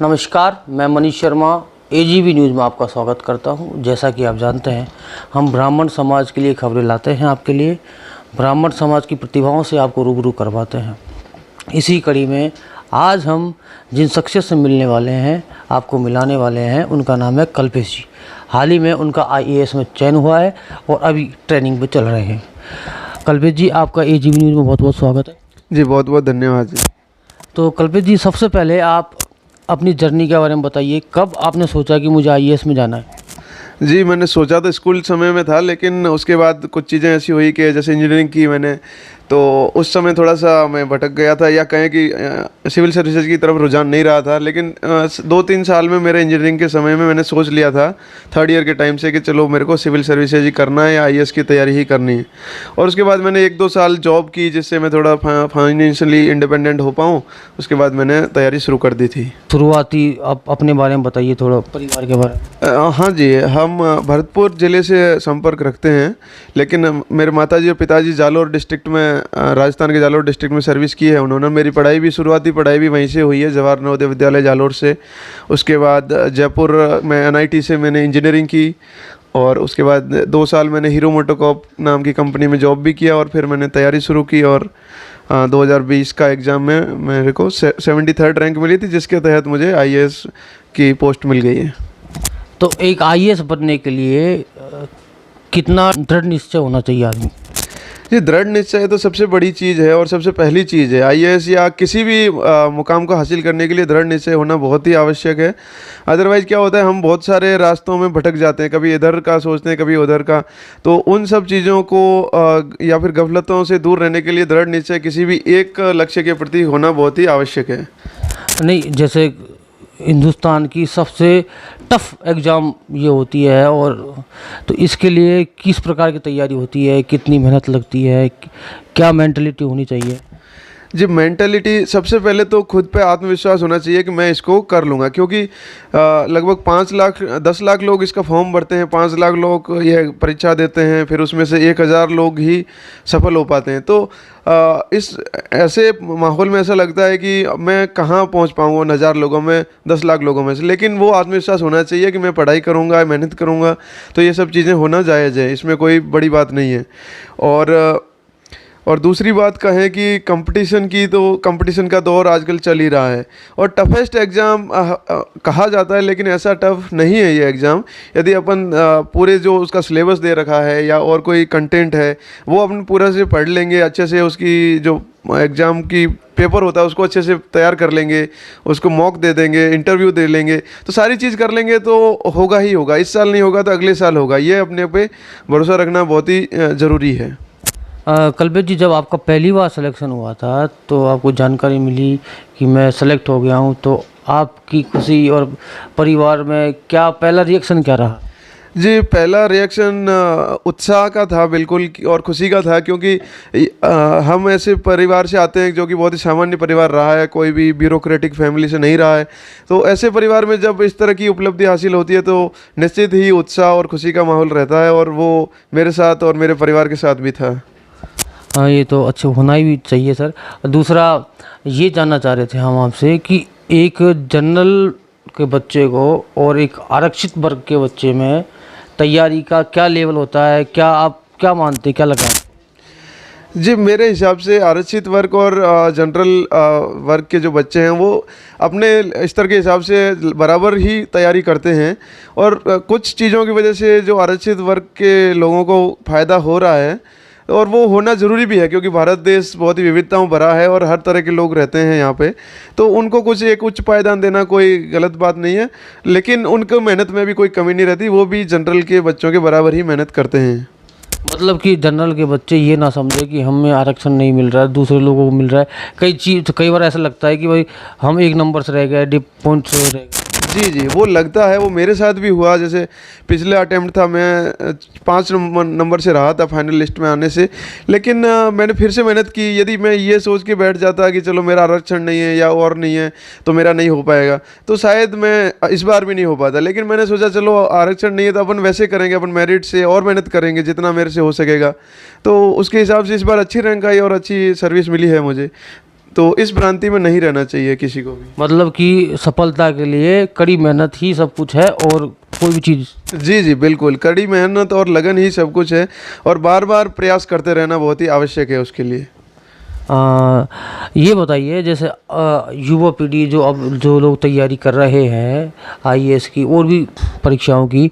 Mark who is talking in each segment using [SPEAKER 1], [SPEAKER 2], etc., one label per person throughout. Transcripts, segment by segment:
[SPEAKER 1] नमस्कार, मैं Manish Sharma AGB news में आपका स्वागत करता हूं। जैसा कि आप जानते हैं, हम ब्राह्मण समाज के लिए खबरें लाते हैं आपके लिए। ब्राह्मण समाज की प्रतिभाओं से आपको रूबरू करवाते हैं। इसी कड़ी में आज हम जिन शख्सियत से मिलने वाले हैं, आपको मिलाने वाले हैं, उनका नाम है कल्पेश जी। हाल ही में उनका IAS में चयन हुआ है और अभी ट्रेनिंग पे चल रहे हैं। कल्पेश जी, आपका एजीबी न्यूज़ में बहुत बहुत स्वागत है।
[SPEAKER 2] जी बहुत बहुत धन्यवाद जी।
[SPEAKER 1] तो कल्पेश जी, सबसे पहले आप अपनी जर्नी के बारे में बताइए। कब आपने सोचा कि मुझे IAS में जाना है?
[SPEAKER 2] जी मैंने सोचा तो स्कूल समय में था, लेकिन उसके बाद कुछ चीज़ें ऐसी हुई कि जैसे इंजीनियरिंग की मैंने, तो उस समय थोड़ा सा मैं भटक गया था, या कहें कि सिविल सर्विसेज की तरफ रुझान नहीं रहा था। लेकिन 2-3 साल में मेरे इंजीनियरिंग के समय में मैंने सोच लिया था 3rd ईयर के टाइम से कि चलो मेरे को सिविल सर्विसेज ही करना है या IAS की तैयारी ही करनी है। और उसके बाद मैंने 1-2 साल जॉब की, जिससे मैं थोड़ा फाइनेंशियली इंडिपेंडेंट हो पाऊँ। उसके बाद मैंने तैयारी शुरू कर दी थी।
[SPEAKER 1] शुरुआती आप अपने बारे में बताइए, थोड़ा परिवार के बारे में।
[SPEAKER 2] हाँ जी, हम भरतपुर ज़िले से संपर्क रखते हैं, लेकिन मेरे माताजी और पिताजी जालोर डिस्ट्रिक्ट में, राजस्थान के जालोर डिस्ट्रिक्ट में सर्विस की है उन्होंने। मेरी पढ़ाई भी, शुरुआती पढ़ाई भी वहीं से हुई है, जवाहर नवोदय विद्यालय जालोर से। उसके बाद जयपुर में NIT से मैंने इंजीनियरिंग की, और उसके बाद 2 साल मैंने हीरो मोटोकॉर्प नाम की कंपनी में जॉब भी किया, और फिर मैंने तैयारी शुरू की। और 2020 का एग्ज़ाम में मेरे को 73rd रैंक मिली थी, जिसके तहत मुझे IAS की पोस्ट मिल गई है।
[SPEAKER 1] तो एक IAS बनने के लिए कितना दृढ़ निश्चय होना चाहिए आदमी?
[SPEAKER 2] ये दृढ़ निश्चय तो सबसे बड़ी चीज़ है और सबसे पहली चीज़ है। IAS या किसी भी मुकाम को हासिल करने के लिए दृढ़ निश्चय होना बहुत ही आवश्यक है। अदरवाइज़ क्या होता है, हम बहुत सारे रास्तों में भटक जाते हैं, कभी इधर का सोचते हैं, कभी उधर का। तो उन सब चीज़ों को या फिर गफलतों से दूर रहने के लिए दृढ़ निश्चय किसी भी एक लक्ष्य के प्रति होना बहुत ही आवश्यक है।
[SPEAKER 1] नहीं, जैसे हिंदुस्तान की सबसे टफ एग्ज़ाम ये होती है, और तो इसके लिए किस प्रकार की तैयारी होती है, कितनी मेहनत लगती है, क्या मेंटलिटी होनी चाहिए?
[SPEAKER 2] जी मेंटालिटी, सबसे पहले तो खुद पे आत्मविश्वास होना चाहिए कि मैं इसको कर लूँगा। क्योंकि लगभग 10 लाख लोग इसका फॉर्म भरते हैं, 5 लाख लोग ये परीक्षा देते हैं, फिर उसमें से 1000 लोग ही सफल हो पाते हैं। तो इस ऐसे माहौल में ऐसा लगता है कि मैं कहाँ पहुँच पाऊँगा उन 1000 लोगों में, 10 लाख लोगों में से। लेकिन वो आत्मविश्वास होना चाहिए कि मैं पढ़ाई करूँगा, मेहनत करूँगा, तो ये सब चीज़ें होना जायज़ है, इसमें कोई बड़ी बात नहीं है। और दूसरी बात कहें कि कंपटीशन की, तो कंपटीशन का दौर आजकल चल ही रहा है, और टफेस्ट एग्ज़ाम कहा जाता है, लेकिन ऐसा टफ नहीं है ये एग्ज़ाम। यदि अपन पूरे जो उसका सिलेबस दे रखा है या और कोई कंटेंट है, वो अपन पूरा से पढ़ लेंगे, अच्छे से उसकी जो एग्ज़ाम की पेपर होता है उसको अच्छे से तैयार कर लेंगे, उसको मॉक दे देंगे, इंटरव्यू दे लेंगे, तो सारी चीज़ कर लेंगे तो होगा ही होगा। इस साल नहीं होगा तो अगले साल होगा, ये अपने पे भरोसा रखना बहुत ही ज़रूरी है।
[SPEAKER 1] कल्पेश जी, जब आपका पहली बार सिलेक्शन हुआ था, तो आपको जानकारी मिली कि मैं सेलेक्ट हो गया हूं, तो आपकी खुशी और परिवार में क्या पहला रिएक्शन क्या रहा?
[SPEAKER 2] जी पहला रिएक्शन उत्साह का था बिल्कुल, और खुशी का था। क्योंकि हम ऐसे परिवार से आते हैं जो कि बहुत ही सामान्य परिवार रहा है, कोई भी ब्यूरोक्रेटिक फैमिली से नहीं रहा है। तो ऐसे परिवार में जब इस तरह की उपलब्धि हासिल होती है, तो निश्चित ही उत्साह और खुशी का माहौल रहता है, और वो मेरे साथ और मेरे परिवार के साथ भी था।
[SPEAKER 1] हाँ, ये तो अच्छा होना ही चाहिए सर। दूसरा ये जानना चाह रहे थे हम आपसे कि एक जनरल के बच्चे को और एक आरक्षित वर्ग के बच्चे में तैयारी का क्या लेवल होता है, क्या आप क्या मानते हैं, क्या लगा?
[SPEAKER 2] जी मेरे हिसाब से आरक्षित वर्ग और जनरल वर्ग के जो बच्चे हैं, वो अपने स्तर के हिसाब से बराबर ही तैयारी करते हैं। और कुछ चीज़ों की वजह से जो आरक्षित वर्ग के लोगों को फ़ायदा हो रहा है, और वो होना ज़रूरी भी है, क्योंकि भारत देश बहुत ही विविधताओं भरा है और हर तरह के लोग रहते हैं यहाँ पे। तो उनको कुछ एक उच्च पायदान देना कोई गलत बात नहीं है, लेकिन उनको मेहनत में भी कोई कमी नहीं रहती, वो भी जनरल के बच्चों के बराबर ही मेहनत करते हैं।
[SPEAKER 1] मतलब कि जनरल के बच्चे ये ना समझे कि हमें आरक्षण नहीं मिल रहा है, दूसरे लोगों को मिल रहा है। कई बार ऐसा लगता है कि भाई हम 1 नंबर से रह गए, डिप पॉइंट से रह गए।
[SPEAKER 2] जी वो लगता है, वो मेरे साथ भी हुआ। जैसे पिछले अटेम्प्ट था, मैं 5 नंबर से रहा था फाइनल लिस्ट में आने से, लेकिन मैंने फिर से मेहनत की। यदि मैं ये सोच के बैठ जाता कि चलो मेरा आरक्षण नहीं है या और नहीं है तो मेरा नहीं हो पाएगा, तो शायद मैं इस बार भी नहीं हो पाता। लेकिन मैंने सोचा चलो आरक्षण नहीं है तो अपन वैसे करेंगे, अपन मेरिट से और मेहनत करेंगे जितना मेरे से हो सकेगा। तो उसके हिसाब से इस बार अच्छी रैंक आई और अच्छी सर्विस मिली है मुझे। तो इस भ्रांति में नहीं रहना चाहिए किसी को भी।
[SPEAKER 1] मतलब कि सफलता के लिए कड़ी मेहनत ही सब कुछ है और कोई भी चीज़।
[SPEAKER 2] जी जी बिल्कुल, कड़ी मेहनत और लगन ही सब कुछ है, और बार बार प्रयास करते रहना बहुत ही आवश्यक है उसके लिए।
[SPEAKER 1] ये बताइए, जैसे युवा पीढ़ी जो लोग तैयारी कर रहे हैं आईएएस की और भी परीक्षाओं की,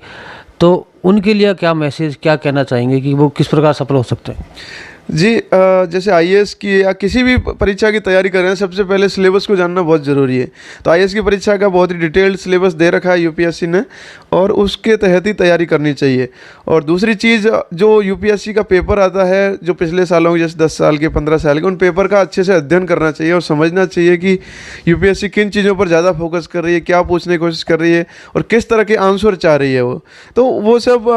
[SPEAKER 1] तो उनके लिए क्या मैसेज, क्या कहना चाहेंगे कि वो किस प्रकार सफल हो सकते हैं?
[SPEAKER 2] जी जैसे आईएएस की या किसी भी परीक्षा की तैयारी कर रहे हैं, सबसे पहले सिलेबस को जानना बहुत ज़रूरी है। तो आईएएस की परीक्षा का बहुत ही डिटेल्ड सिलेबस दे रखा है यूपीएससी ने, और उसके तहत ही तैयारी करनी चाहिए। और दूसरी चीज़, जो यूपीएससी का पेपर आता है जो पिछले सालों के, जैसे 10 साल के 15 साल के, उन पेपर का अच्छे से अध्ययन करना चाहिए और समझना चाहिए कि यूपीएससी किन चीज़ों पर ज़्यादा फोकस कर रही है, क्या पूछने की कोशिश कर रही है और किस तरह के आंसर चाह रही है वो। तो वो सब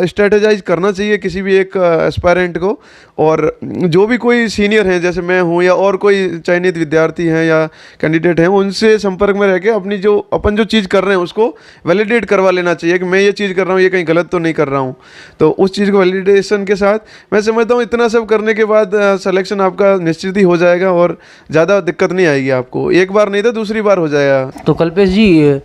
[SPEAKER 2] स्ट्रेटेजाइज करना चाहिए किसी भी एक एस्पायरेंट को। और जो भी कोई सीनियर हैं, जैसे मैं हूँ या और कोई चयनित विद्यार्थी हैं या कैंडिडेट हैं, उनसे संपर्क में रह के अपन जो चीज़ कर रहे हैं उसको वैलिडेट करवा लेना चाहिए कि मैं ये चीज़ कर रहा हूँ, ये कहीं गलत तो नहीं कर रहा हूँ। तो उस चीज़ को वैलिडेशन के साथ मैं समझता हूँ इतना सब करने के बाद सिलेक्शन आपका निश्चित ही हो जाएगा और ज़्यादा दिक्कत नहीं आएगी आपको। एक बार नहीं तो दूसरी बार हो जाएगा।
[SPEAKER 1] तो कल्पेश जी,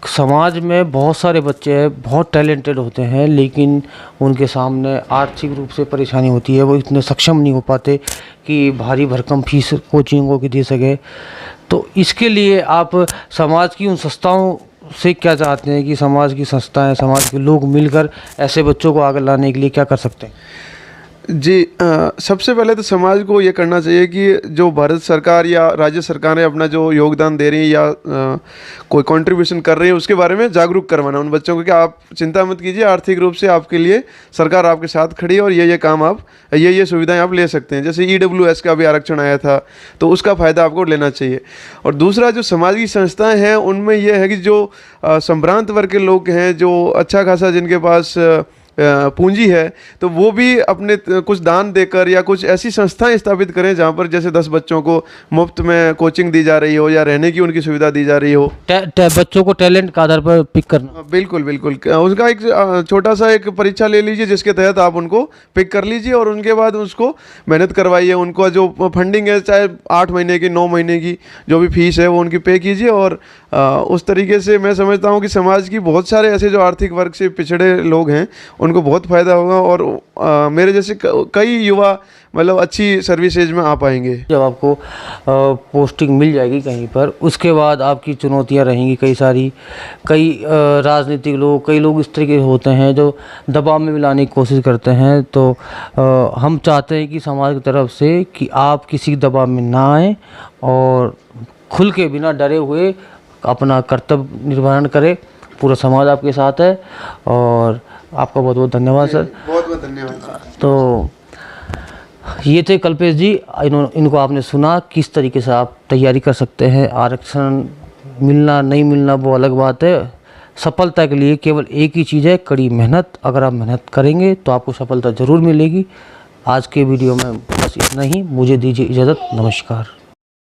[SPEAKER 1] समाज में बहुत सारे बच्चे हैं, बहुत टैलेंटेड होते हैं, लेकिन उनके सामने आर्थिक रूप से परेशानी होती है, वो इतने सक्षम नहीं हो पाते कि भारी भरकम फीस कोचिंगों की दे सके। तो इसके लिए आप समाज की उन संस्थाओं से क्या चाहते हैं कि समाज की संस्थाएं, समाज के लोग मिलकर ऐसे बच्चों को आगे लाने के लिए क्या कर सकते हैं?
[SPEAKER 2] जी सबसे पहले तो समाज को ये करना चाहिए कि जो भारत सरकार या राज्य सरकारें अपना जो योगदान दे रही हैं या कोई कंट्रीब्यूशन कर रही है, उसके बारे में जागरूक करवाना उन बच्चों को कि आप चिंता मत कीजिए, आर्थिक रूप से आपके लिए सरकार आपके साथ खड़ी है और ये काम आप, ये सुविधाएं आप ले सकते हैं। जैसे EWS का भी आरक्षण आया था, तो उसका फ़ायदा आपको लेना चाहिए। और दूसरा, जो समाज की संस्थाएँ हैं उनमें यह है कि जो संभ्रांत वर्ग के लोग हैं, जो अच्छा खासा जिनके पास पूंजी है, तो वो भी अपने कुछ दान देकर या कुछ ऐसी संस्थाएं स्थापित करें जहां पर जैसे 10 बच्चों को मुफ्त में कोचिंग दी जा रही हो या रहने की उनकी सुविधा दी जा रही हो।
[SPEAKER 1] बच्चों को टैलेंट के आधार पर पिक करना।
[SPEAKER 2] बिल्कुल बिल्कुल, उसका एक छोटा सा एक परीक्षा ले लीजिए जिसके तहत आप उनको पिक कर लीजिए और उनके बाद उसको मेहनत करवाइए। उनको जो फंडिंग है, चाहे 8 महीने की, 9 महीने की जो भी फीस है वो उनकी पे कीजिए। और उस तरीके से मैं समझता हूँ कि समाज की बहुत सारे ऐसे जो आर्थिक वर्ग से पिछड़े लोग हैं उनको बहुत फ़ायदा होगा और मेरे जैसे कई युवा मतलब अच्छी सर्विसेज में आ पाएंगे।
[SPEAKER 1] जब आपको पोस्टिंग मिल जाएगी कहीं पर, उसके बाद आपकी चुनौतियां रहेंगी कई सारी। कई राजनीतिक लोग, कई लोग इस तरीके होते हैं जो दबाव में मिलाने की कोशिश करते हैं। तो हम चाहते हैं कि समाज की तरफ से कि आप किसी दबाव में ना आए और खुल के बिना डरे हुए अपना कर्तव्य निर्वहन करें। पूरा समाज आपके साथ है और आपका बहुत बहुत धन्यवाद सर।
[SPEAKER 2] बहुत बहुत धन्यवाद।
[SPEAKER 1] तो ये थे कल्पेश जी, इनको आपने सुना किस तरीके से आप तैयारी कर सकते हैं। आरक्षण मिलना नहीं मिलना वो अलग बात है, सफलता के लिए केवल एक ही चीज़ है, कड़ी मेहनत। अगर आप मेहनत करेंगे तो आपको सफलता ज़रूर मिलेगी। आज के वीडियो में बस इतना ही, मुझे दीजिए इजाज़त, नमस्कार।